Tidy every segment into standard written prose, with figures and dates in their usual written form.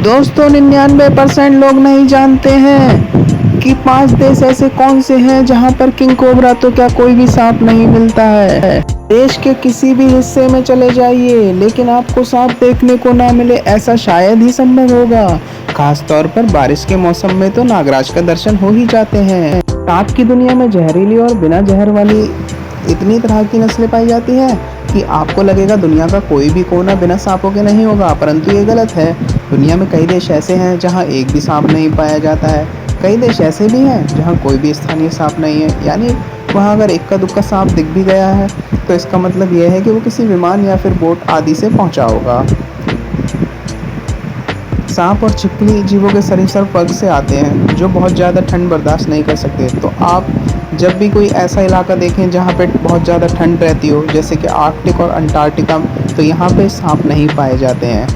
दोस्तों 99% लोग नहीं जानते हैं कि 5 देश ऐसे कौन से हैं जहां पर किंग कोबरा तो क्या कोई भी सांप नहीं मिलता है। देश के किसी भी हिस्से में चले जाइए लेकिन आपको सांप देखने को ना मिले ऐसा शायद ही संभव होगा। खास तौर पर बारिश के मौसम में तो नागराज का दर्शन हो ही जाते हैं। सांप की दुनिया में जहरीली और बिना जहर वाली इतनी तरह की नस्लें पाई जाती हैं कि आपको लगेगा दुनिया का कोई भी कोना बिना सांपों के नहीं होगा, परंतु ये गलत है। दुनिया में कई देश ऐसे हैं जहां एक भी सांप नहीं पाया जाता है। कई देश ऐसे भी हैं जहां कोई भी स्थानीय सांप नहीं है, यानी वहां अगर इक्का दुक्का सांप दिख भी गया है तो इसका मतलब यह है कि वो किसी विमान या फिर बोट आदि से पहुंचा होगा। सांप और छिपकली जीवों के सरीसृप वर्ग से आते हैं जो बहुत ज़्यादा ठंड बर्दाश्त नहीं कर सकते। तो आप जब भी कोई ऐसा इलाका देखें जहाँ पे बहुत ज़्यादा ठंड रहती हो, जैसे कि आर्कटिक और अंटार्कटिका, तो यहाँ पे सांप नहीं पाए जाते हैं।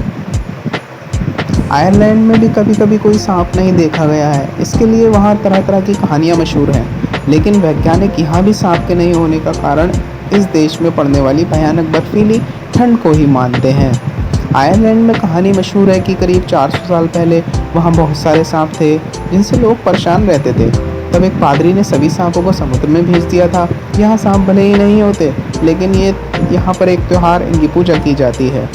आयरलैंड में भी कभी कभी कोई सांप नहीं देखा गया है। इसके लिए वहाँ तरह तरह की कहानियाँ मशहूर हैं, लेकिन वैज्ञानिक यहाँ भी सांप के नहीं होने का कारण इस देश में पड़ने वाली भयानक बर्फीली ठंड को ही मानते हैं। आयरलैंड में कहानी मशहूर है कि करीब 400 साल पहले वहाँ बहुत सारे सांप थे जिनसे लोग परेशान रहते थे। तब एक पादरी ने सभी सांपों को समुद्र में भेज दिया था। यहाँ सांप भले ही नहीं होते, लेकिन यहाँ पर एक त्यौहार इनकी पूजा की जाती है।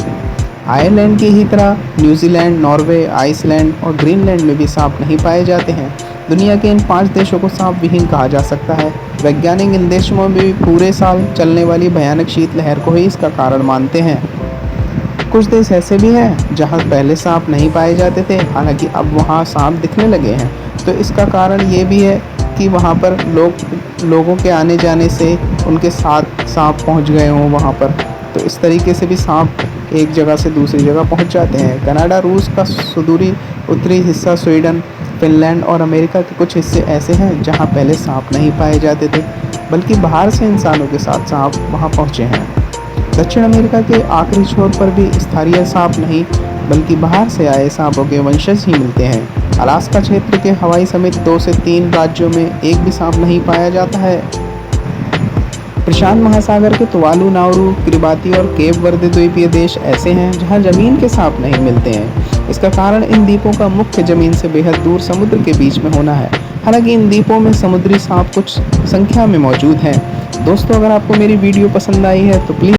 आयरलैंड की ही तरह न्यूजीलैंड, नॉर्वे, आइसलैंड और ग्रीनलैंड में भी सांप नहीं पाए जाते हैं। दुनिया के इन 5 देशों को सांप विहीन कहा जा सकता है। वैज्ञानिक इन देशों में भी पूरे साल चलने वाली भयानक शीतलहर को ही इसका कारण मानते हैं। कुछ देश ऐसे भी हैं जहां पहले सांप नहीं पाए जाते थे, हालांकि अब वहां सांप दिखने लगे हैं। तो इसका कारण ये भी है कि वहां पर लोगों के आने जाने से उनके साथ सांप पहुंच गए हों वहां पर। तो इस तरीके से भी सांप एक जगह से दूसरी जगह पहुंच जाते हैं। कनाडा, रूस का सुदूरी उत्तरी हिस्सा, स्वीडन, फिनलैंड और अमेरिका के कुछ हिस्से ऐसे हैं जहां पहले सांप नहीं पाए जाते थे, बल्कि बाहर से इंसानों के साथ सांप वहां पहुंचे हैं। दक्षिण अमेरिका के आखिरी छोर पर भी स्थानीय सांप नहीं, बल्कि बाहर से आए सांपों के वंशज ही मिलते हैं। अलास्का क्षेत्र के हवाई समेत 2 से 3 राज्यों में एक भी सांप नहीं पाया जाता है। प्रशांत महासागर के तुवालू, नाउरू, किरिबाती और केप वर्दे द्वीपीय देश ऐसे हैं जहां जमीन के सांप नहीं मिलते हैं। इसका कारण इन द्वीपों का मुख्य जमीन से बेहद दूर समुद्र के बीच में होना है। हालांकि इन द्वीपों में समुद्री सांप कुछ संख्या में मौजूद हैं। दोस्तों, अगर आपको मेरी वीडियो पसंद आई है तो प्लीज़